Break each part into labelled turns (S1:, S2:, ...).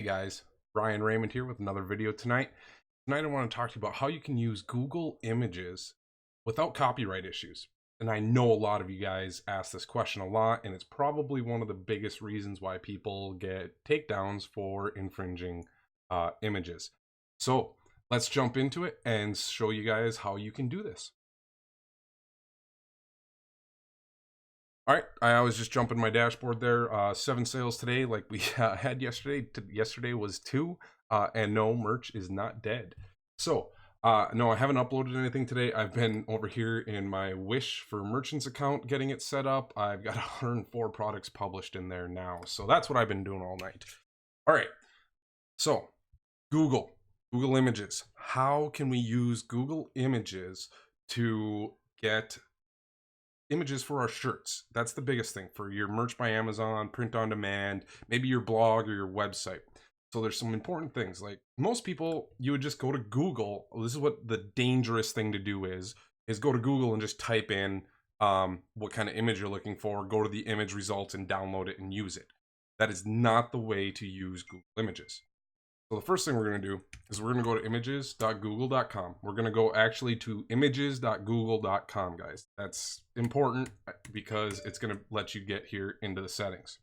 S1: Hey guys, Ryan Raymond here with another video tonight. Tonight I want to talk to you about how you can use Google Images without copyright issues. And I know a lot of you guys ask this question a lot, and it's probably one of the biggest reasons why people get takedowns for infringing images. So let's jump into it and show you guys how you can do this. All right, I was just jumping my dashboard there. 7 sales today, like we had yesterday. Yesterday was 2, and no, merch is not dead. So, no, I haven't uploaded anything today. I've been over here in my Wish for Merchants account getting it set up. I've got 104 products published in there now. So that's what I've been doing all night. All right, so Google Images. How can we use Google Images to get images for our shirts? That's the biggest thing for your merch by Amazon, print on demand, maybe your blog or your website. So there's some important things. Like most people, you would just go to Google. This is what the dangerous thing to do is go to Google and just type in what kind of image you're looking for, go to the image results and download it and use it. That is not the way to use Google Images. So the first thing we're going to do is we're going to go to images.google.com. We're going to go actually to images.google.com, guys. That's important because it's going to let you get here into the settings.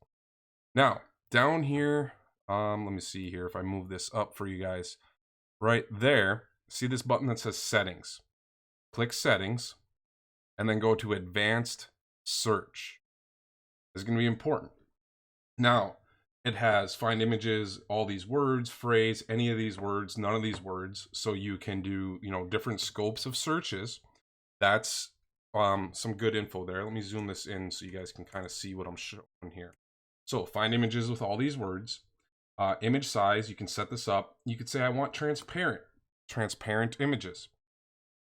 S1: Now, down here, let me see here if I move this up for you guys. Right there, see this button that says settings. Click settings and then go to advanced search. This is going to be important. Now, it has find images, all these words, phrase, any of these words, none of these words. So you can do, different scopes of searches. That's some good info there. Let me zoom this in so you guys can kind of see what I'm showing here. So find images with all these words. Image size, you can set this up. You could say I want transparent images.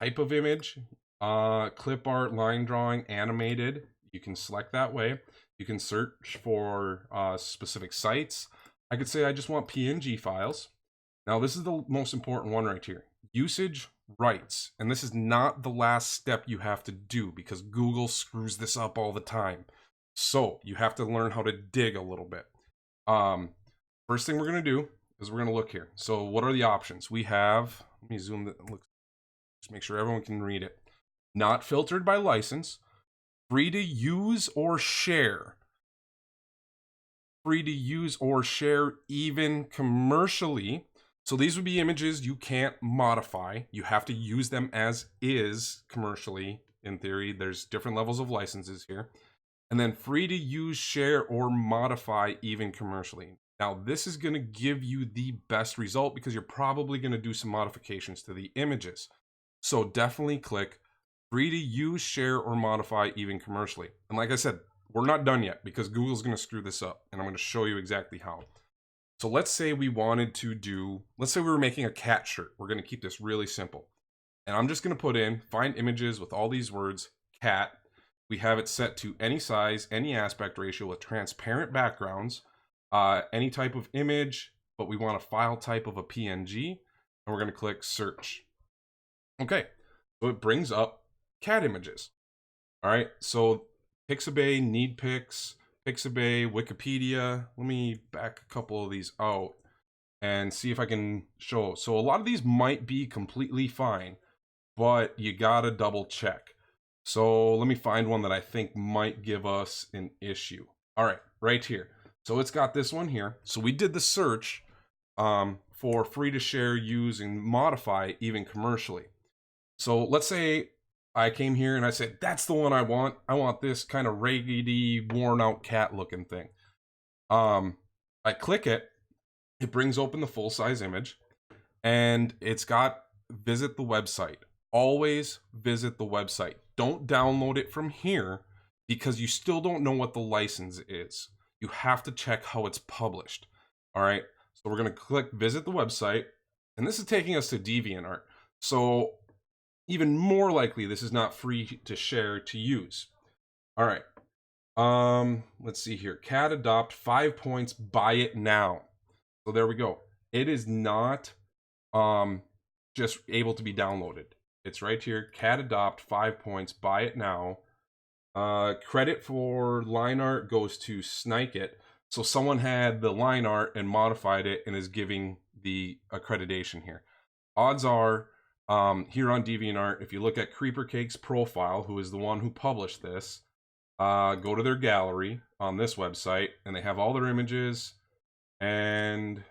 S1: Type of image, clip art, line drawing, animated. You can select that way. You can search for specific sites. I could say I just want PNG files. Now this is the most important one right here. Usage rights. And this is not the last step you have to do because Google screws this up all the time. So you have to learn how to dig a little bit. First thing we're going to do is we're going to look here. So what are the options? We have, let me zoom that, look, just make sure everyone can read it. Not filtered by license. Free to use or share. Free to use or share even commercially. So these would be images you can't modify. You have to use them as is commercially. In theory, there's different levels of licenses here. And then free to use, share, or modify even commercially. Now this is going to give you the best result because you're probably going to do some modifications to the images. So definitely click free to use, share, or modify even commercially. And like I said, we're not done yet because Google's going to screw this up and I'm going to show you exactly how. So let's say we wanted to do, let's say we were making a cat shirt. We're going to keep this really simple. And I'm just going to put in find images with all these words, cat. We have it set to any size, any aspect ratio with transparent backgrounds, any type of image, but we want a file type of a PNG. And we're going to click search. Okay, so it brings up cat images. All right, so Pixabay, Needpix, Pixabay, Wikipedia. Let me back a couple of these out and see if I can show. So a lot of these might be completely fine, but you gotta double check. So let me find one that I think might give us an issue. All right, right here. So it's got this one here. So we did the search for free to share, use, and modify even commercially. So let's say I came here and I said, that's the one I want. I want this kind of raggedy, worn out cat looking thing. I click it. It brings open the full size image and it's got visit the website. Always visit the website. Don't download it from here because you still don't know what the license is. You have to check how it's published. All right. So we're going to click visit the website and this is taking us to DeviantArt. So even more likely, this is not free to share to use. All right. Let's see here. Cat adopt 5 points. Buy it now. So there we go. It is not just able to be downloaded. It's right here. Cat adopt 5 points. Buy it now. Credit for line art goes to Snike It. So someone had the line art and modified it and is giving the accreditation here. Odds are, here on DeviantArt, if you look at Creeper Cake's profile, who is the one who published this, go to their gallery on this website, and they have all their images, and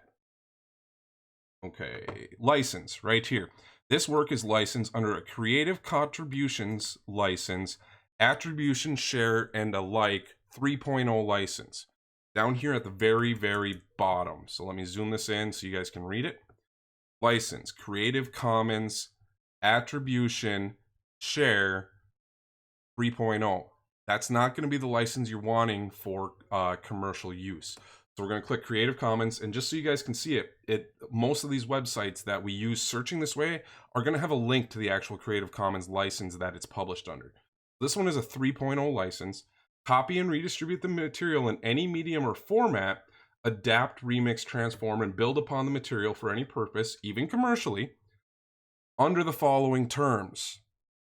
S1: okay, license right here. This work is licensed under a Creative Contributions license, Attribution, Share, and Alike 3.0 license. Down here at the very, very bottom. So let me zoom this in so you guys can read it. License, Creative Commons, Attribution, Share 3.0. That's not going to be the license you're wanting for commercial use. So we're going to click Creative Commons, and just so you guys can see it, most of these websites that we use searching this way are going to have a link to the actual Creative Commons license that it's published under. This one is a 3.0 license. Copy and redistribute the material in any medium or format, adapt, remix, transform, and build upon the material for any purpose, even commercially, under the following terms.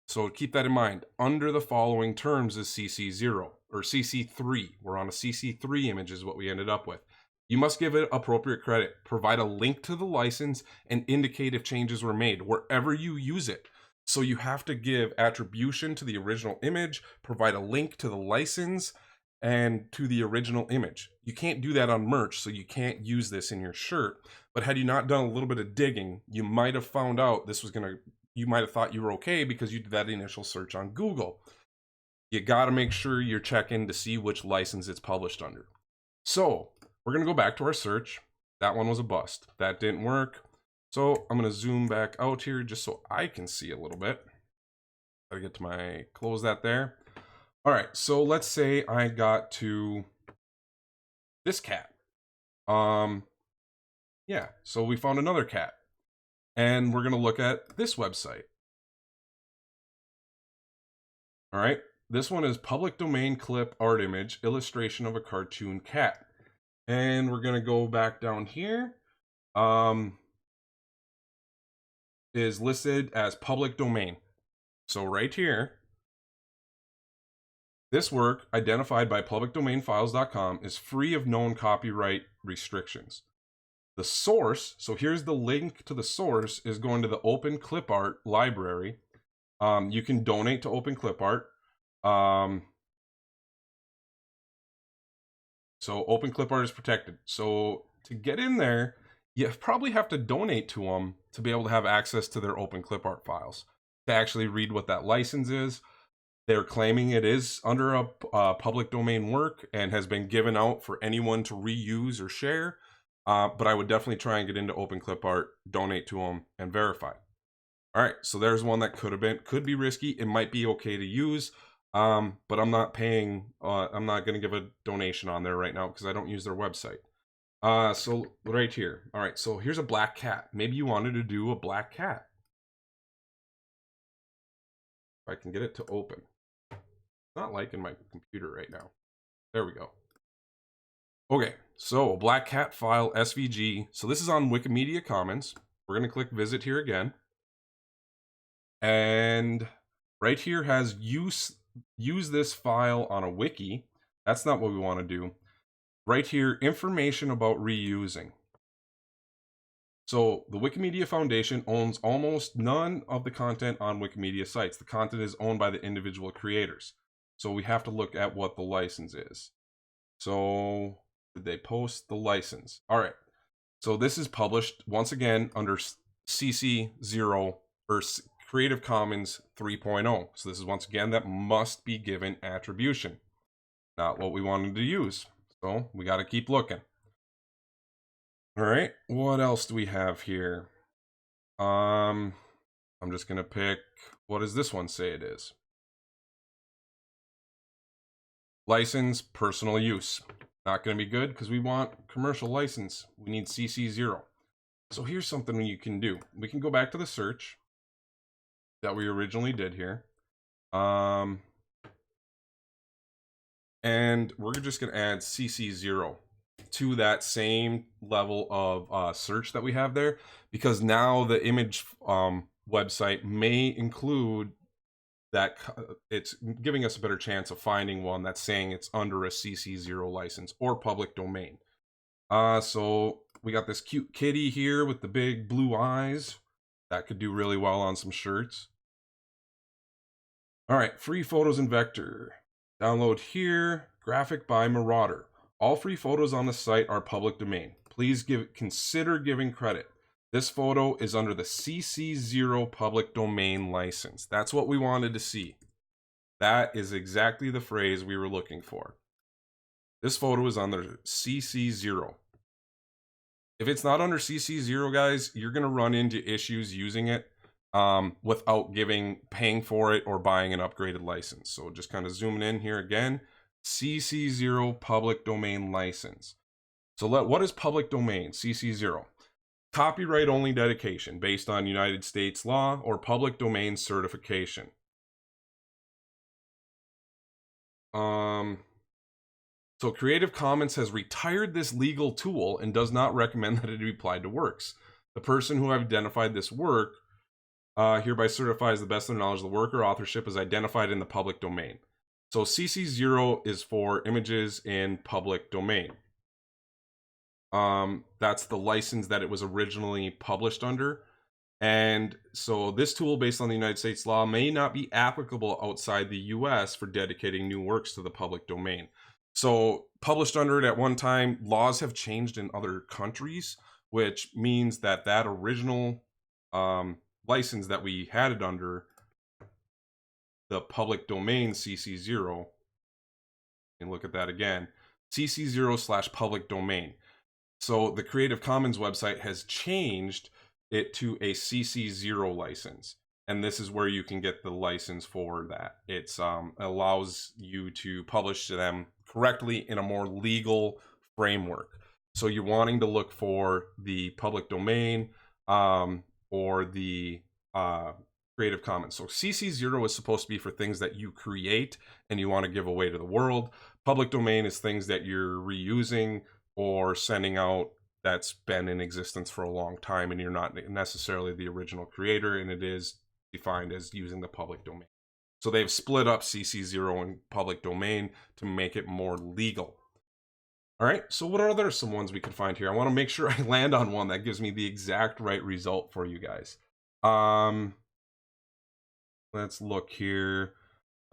S1: So keep that in mind. Under the following terms is CC0 or CC3. We're on a CC3 image is what we ended up with. You must give it appropriate credit. Provide a link to the license and indicate if changes were made wherever you use it. So you have to give attribution to the original image, provide a link to the license and to the original image. You can't do that on merch, so you can't use this in your shirt. But had you not done a little bit of digging, you might have found out this was you might have thought you were okay because you did that initial search on Google. You got to make sure you're checking to see which license it's published under. So we're going to go back to our search. That one was a bust. That didn't work. So I'm going to zoom back out here just so I can see a little bit. Gotta get to close that there. All right, so let's say I got to this cat. Yeah, so we found another cat. And we're going to look at this website. All right, this one is public domain clip art image, illustration of a cartoon cat. And we're going to go back down here. Is listed as public domain. So right here, this work, identified by publicdomainfiles.com, is free of known copyright restrictions. The source, so here's the link to the source, is going to the Open Clip Art library. You can donate to Open Clip Art. So Open Clip Art is protected. So to get in there, you probably have to donate to them to be able to have access to their Open Clip Art files, to actually read what that license is. They're claiming it is under a public domain work and has been given out for anyone to reuse or share. But I would definitely try and get into Open Clip Art, donate to them, and verify. All right, so there's one that could be risky. It might be okay to use, but I'm not paying. I'm not going to give a donation on there right now because I don't use their website. So right here. All right, so here's a black cat. Maybe you wanted to do a black cat. If I can get it to open. It's not liking my computer right now. There we go. Okay, so a black cat file SVG. So this is on Wikimedia Commons. We're going to click visit here again. And right here has use this file on a wiki. That's not what we want to do. Right here, information about reusing. So the Wikimedia Foundation owns almost none of the content on Wikimedia sites. The content is owned by the individual creators. So we have to look at what the license is. So did they post the license? All right. So this is published once again under CC0 or Creative Commons 3.0. So this is once again that must be given attribution. Not what we wanted to use. So we got to keep looking. All right, what else do we have here? I'm just gonna pick, what does this one say it is? License, personal use. Not gonna be good because we want commercial license. We need CC0. So here's something you can do. We can go back to the search that we originally did here. And we're just gonna add CC0 to that same level of search that we have there, because now the image website may include that it's giving us a better chance of finding one that's saying it's under a CC0 license or public domain. So we got this cute kitty here with the big blue eyes. That could do really well on some shirts. All right, free photos in vector. Download here, graphic by Marauder. All free photos on the site are public domain. Please consider giving credit. This photo is under the CC0 public domain license. That's what we wanted to see. That is exactly the phrase we were looking for. This photo is under CC0. If it's not under CC0, guys, you're going to run into issues using it without paying for it or buying an upgraded license. So just kind of zooming in here again, CC0 public domain license. So what is public domain? CC0. Copyright only dedication based on United States law or public domain certification. So Creative Commons has retired this legal tool and does not recommend that it be applied to works. The person who identified this work hereby certifies the best of their knowledge the work or authorship is identified in the public domain. So CC0 is for images in public domain. That's the license that it was originally published under. And so this tool, based on the United States law, may not be applicable outside the US for dedicating new works to the public domain. So published under it at one time, laws have changed in other countries, which means that that original license that we had it under, the public domain CC0, and look at that again, CC0/public domain. So the Creative Commons website has changed it to a CC0 license. And this is where you can get the license for that. It allows you to publish them correctly in a more legal framework. So you're wanting to look for the public domain or the Creative Commons. So CC0 is supposed to be for things that you create and you want to give away to the world. Public domain is things that you're reusing or sending out that's been in existence for a long time and you're not necessarily the original creator, and it is defined as using the public domain. So they've split up CC0 and public domain to make it more legal. All right, so what are there some ones we can find here? I want to make sure I land on one that gives me the exact right result for you guys. Let's look here.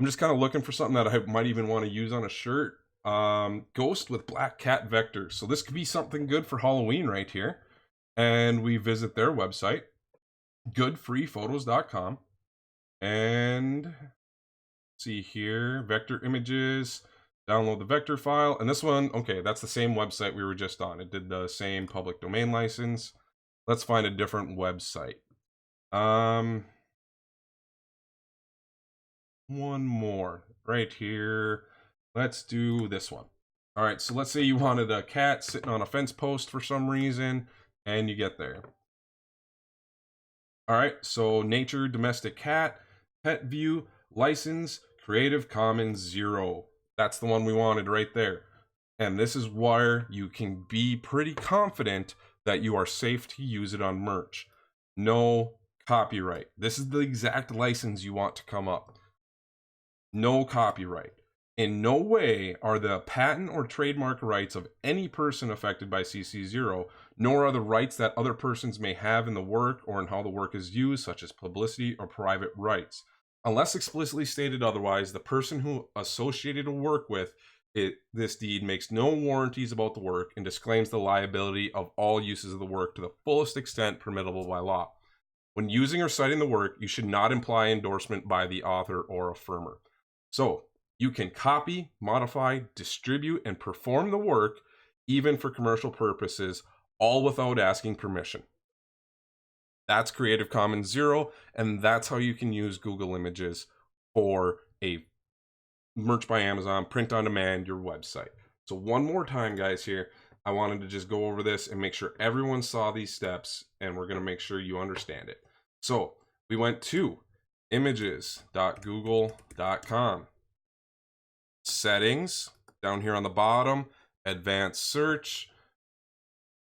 S1: I'm just kind of looking for something that I might even want to use on a shirt. Ghost with black cat vectors. So this could be something good for Halloween right here. And we visit their website, goodfreephotos.com. And see here, vector images, download the vector file. And this one, okay, that's the same website we were just on. It did the same public domain license. Let's find a different website. One more right here. Let's do this one. All right, so let's say you wanted a cat sitting on a fence post for some reason, and you get there. All right, so nature, domestic cat, pet view, license, Creative Commons 0. That's the one we wanted right there. And this is where you can be pretty confident that you are safe to use it on merch. No copyright. This is the exact license you want to come up. No copyright. In no way are the patent or trademark rights of any person affected by CC0, nor are the rights that other persons may have in the work or in how the work is used, such as publicity or private rights. Unless explicitly stated otherwise, the person who associated a work with this deed makes no warranties about the work and disclaims the liability of all uses of the work to the fullest extent permissible by law. When using or citing the work, you should not imply endorsement by the author or affirmer. So, you can copy, modify, distribute, and perform the work, even for commercial purposes, all without asking permission. That's Creative Commons 0, and that's how you can use Google Images for a merch by Amazon, print on demand, your website. So one more time, guys, here, I wanted to just go over this and make sure everyone saw these steps, and we're going to make sure you understand it. So we went to images.google.com. Settings, down here on the bottom, advanced search,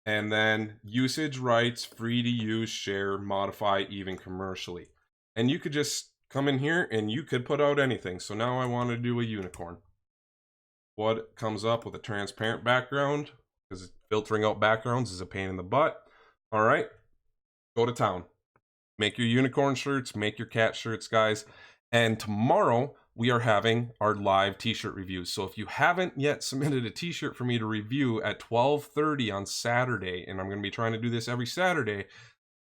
S1: and then usage rights, free to use, share, modify, even commercially. And you could just come in here and you could put out anything. So now I want to do a unicorn. What comes up with a transparent background, because filtering out backgrounds is a pain in the butt. All right, go to town. Make your unicorn shirts, make your cat shirts, guys. And tomorrow we are having our live t-shirt reviews. So if you haven't yet submitted a t-shirt for me to review at 12:30 on Saturday, and I'm going to be trying to do this every Saturday,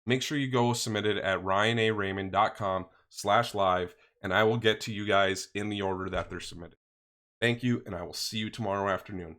S1: make sure you go submit it at ryanaraymond.com/live, and I will get to you guys in the order that they're submitted. Thank you, and I will see you tomorrow afternoon.